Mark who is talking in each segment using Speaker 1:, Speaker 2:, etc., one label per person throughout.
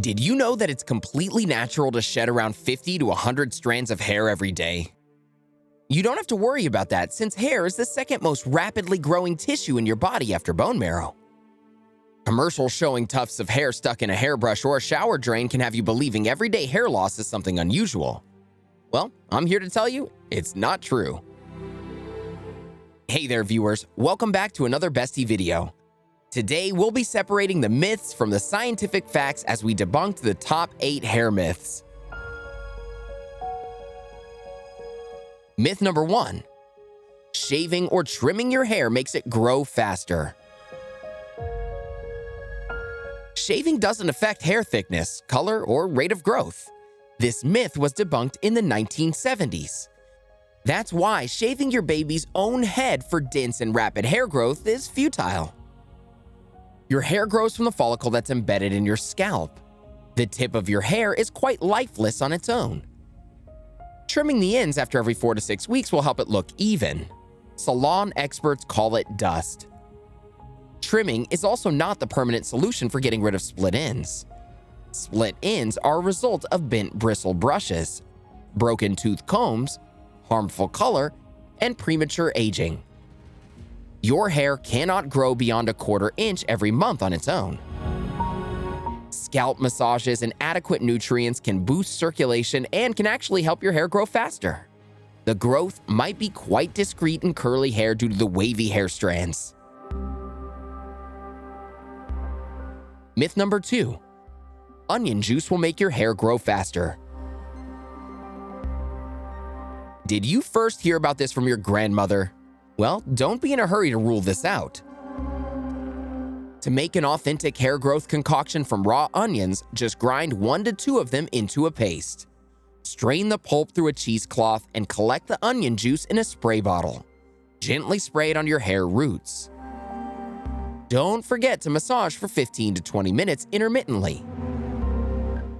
Speaker 1: Did you know that it's completely natural to shed around 50 to 100 strands of hair every day? You don't have to worry about that since hair is the second most rapidly growing tissue in your body after bone marrow. Commercials showing tufts of hair stuck in a hairbrush or a shower drain can have you believing everyday hair loss is something unusual. Well, I'm here to tell you, it's not true. Hey there viewers, welcome back to another Bestie video. Today we'll be separating the myths from the scientific facts as we debunked the top 8 hair myths. Myth number 1. Shaving or trimming your hair makes it grow faster. Shaving doesn't affect hair thickness, color, or rate of growth. This myth was debunked in the 1970s. That's why shaving your baby's own head for dense and rapid hair growth is futile. Your hair grows from the follicle that's embedded in your scalp. The tip of your hair is quite lifeless on its own. Trimming the ends after every 4 to 6 weeks will help it look even. Salon experts call it dust. Trimming is also not the permanent solution for getting rid of split ends. Split ends are a result of bent bristle brushes, broken tooth combs, harmful color, and premature aging. Your hair cannot grow beyond a 1/4 inch every month on its own. Scalp massages and adequate nutrients can boost circulation and can actually help your hair grow faster. The growth might be quite discreet in curly hair due to the wavy hair strands. Myth number 2. Onion juice will make your hair grow faster. Did you first hear about this from your grandmother? Well, don't be in a hurry to rule this out. To make an authentic hair growth concoction from raw onions, just grind 1 to 2 of them into a paste. Strain the pulp through a cheesecloth and collect the onion juice in a spray bottle. Gently spray it on your hair roots. Don't forget to massage for 15 to 20 minutes intermittently.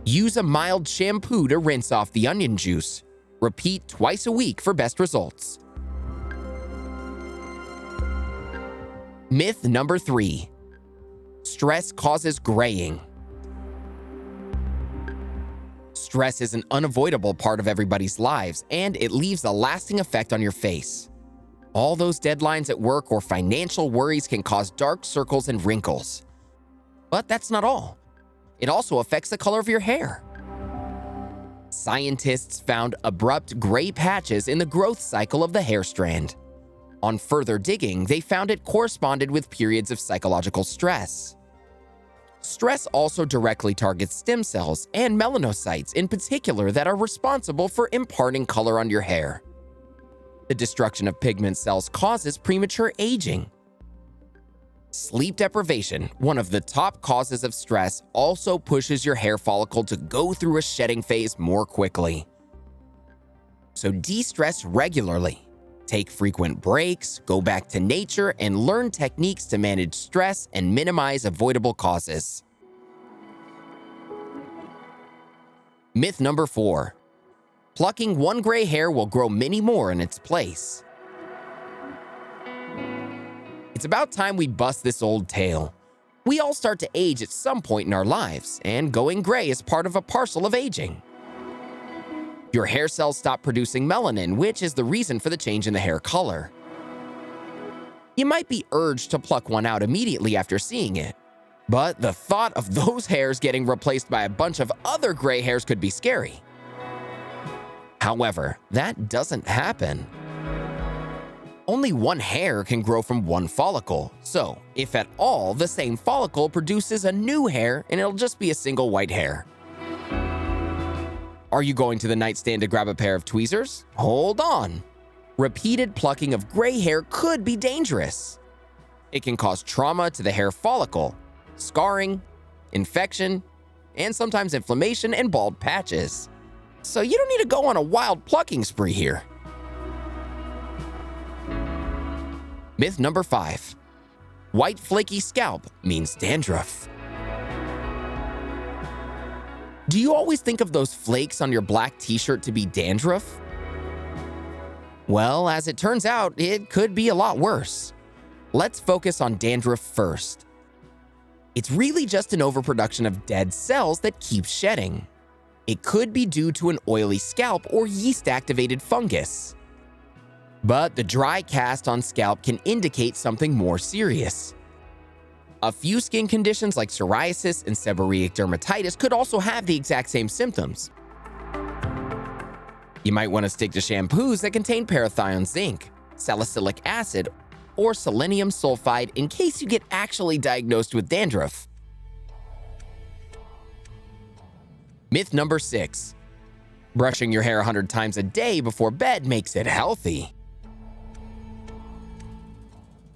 Speaker 1: Use a mild shampoo to rinse off the onion juice. Repeat twice a week for best results. Myth number 3. Stress causes graying. Stress is an unavoidable part of everybody's lives, and it leaves a lasting effect on your face. All those deadlines at work or financial worries can cause dark circles and wrinkles. But that's not all. It also affects the color of your hair. Scientists found abrupt gray patches in the growth cycle of the hair strand. On further digging, they found it corresponded with periods of psychological stress. Stress also directly targets stem cells and melanocytes in particular that are responsible for imparting color on your hair. The destruction of pigment cells causes premature aging. Sleep deprivation, one of the top causes of stress, also pushes your hair follicle to go through a shedding phase more quickly. So de-stress regularly. Take frequent breaks, go back to nature, and learn techniques to manage stress and minimize avoidable causes. Myth number 4. Plucking one gray hair will grow many more in its place. It's about time we bust this old tale. We all start to age at some point in our lives, and going gray is part of a parcel of aging. Your hair cells stop producing melanin, which is the reason for the change in the hair color. You might be urged to pluck one out immediately after seeing it, but the thought of those hairs getting replaced by a bunch of other gray hairs could be scary. However, that doesn't happen. Only one hair can grow from one follicle, so if at all, the same follicle produces a new hair and it'll just be a single white hair. Are you going to the nightstand to grab a pair of tweezers? Hold on. Repeated plucking of gray hair could be dangerous. It can cause trauma to the hair follicle, scarring, infection, and sometimes inflammation and bald patches. So you don't need to go on a wild plucking spree here. Myth number 5. White flaky scalp means dandruff. Do you always think of those flakes on your black t-shirt to be dandruff? Well, as it turns out, it could be a lot worse. Let's focus on dandruff first. It's really just an overproduction of dead cells that keeps shedding. It could be due to an oily scalp or yeast-activated fungus. But the dry cast on scalp can indicate something more serious. A few skin conditions like psoriasis and seborrheic dermatitis could also have the exact same symptoms. You might want to stick to shampoos that contain parathion zinc, salicylic acid, or selenium sulfide in case you get actually diagnosed with dandruff. Myth number 6. Brushing your hair 100 times a day before bed makes it healthy.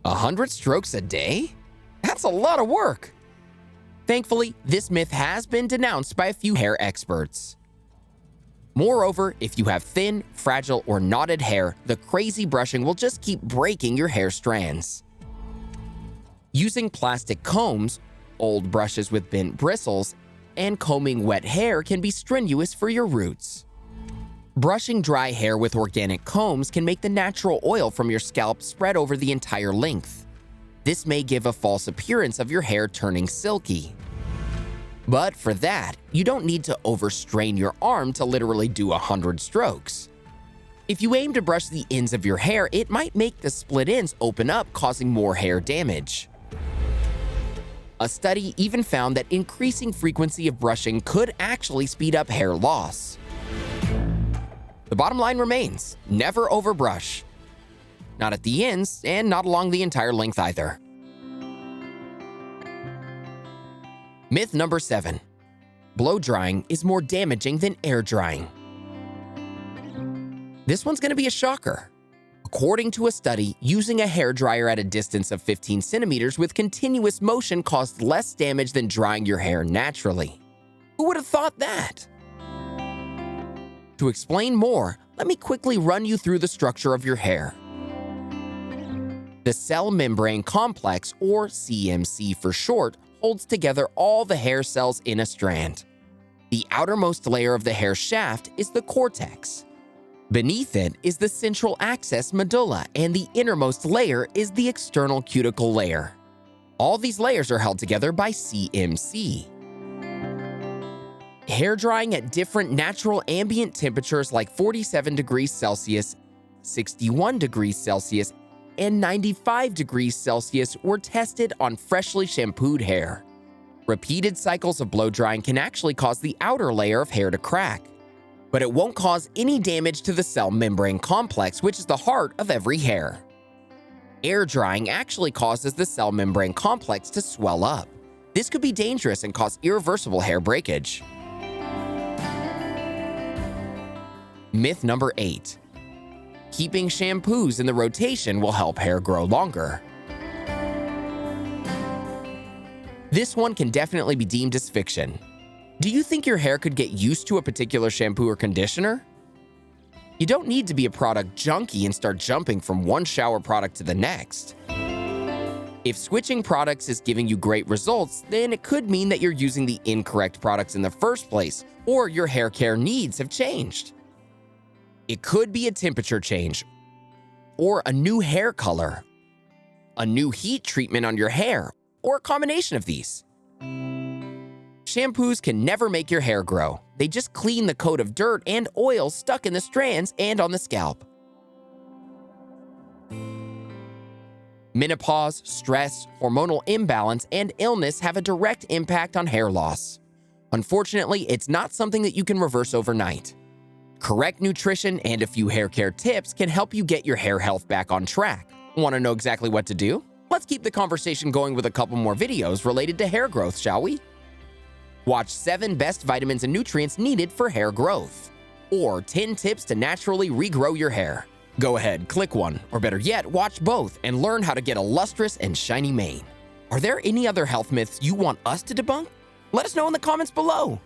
Speaker 1: 100 strokes a day? That's a lot of work. Thankfully, this myth has been denounced by a few hair experts. Moreover, if you have thin, fragile, or knotted hair, the crazy brushing will just keep breaking your hair strands. Using plastic combs, old brushes with bent bristles, and combing wet hair can be strenuous for your roots. Brushing dry hair with organic combs can make the natural oil from your scalp spread over the entire length. This may give a false appearance of your hair turning silky. But for that, you don't need to overstrain your arm to literally do 100 strokes. If you aim to brush the ends of your hair, it might make the split ends open up, causing more hair damage. A study even found that increasing frequency of brushing could actually speed up hair loss. The bottom line remains, never overbrush. Not at the ends, and not along the entire length either. Myth number 7. Blow drying is more damaging than air drying. This one's going to be a shocker. According to a study, using a hairdryer at a distance of 15 centimeters with continuous motion caused less damage than drying your hair naturally. Who would have thought that? To explain more, let me quickly run you through the structure of your hair. The cell membrane complex, or CMC for short, holds together all the hair cells in a strand. The outermost layer of the hair shaft is the cortex. Beneath it is the central axis medulla, and the innermost layer is the external cuticle layer. All these layers are held together by CMC. Hair drying at different natural ambient temperatures like 47 degrees Celsius, 61 degrees Celsius, and 95 degrees Celsius were tested on freshly shampooed hair. Repeated cycles of blow drying can actually cause the outer layer of hair to crack, but it won't cause any damage to the cell membrane complex, which is the heart of every hair. Air drying actually causes the cell membrane complex to swell up. This could be dangerous and cause irreversible hair breakage. Myth number 8. Keeping shampoos in the rotation will help hair grow longer. This one can definitely be deemed as fiction. Do you think your hair could get used to a particular shampoo or conditioner? You don't need to be a product junkie and start jumping from one shower product to the next. If switching products is giving you great results, then it could mean that you're using the incorrect products in the first place, or your hair care needs have changed. It could be a temperature change, or a new hair color, a new heat treatment on your hair, or a combination of these. Shampoos can never make your hair grow. They just clean the coat of dirt and oil stuck in the strands and on the scalp. Menopause, stress, hormonal imbalance, and illness have a direct impact on hair loss. Unfortunately, it's not something that you can reverse overnight. Correct nutrition and a few hair care tips can help you get your hair health back on track. Want to know exactly what to do? Let's keep the conversation going with a couple more videos related to hair growth, shall we? Watch 7 best vitamins and nutrients needed for hair growth, or 10 tips to naturally regrow your hair. Go ahead, click one, or better yet, watch both and learn how to get a lustrous and shiny mane. Are there any other health myths you want us to debunk? Let us know in the comments below.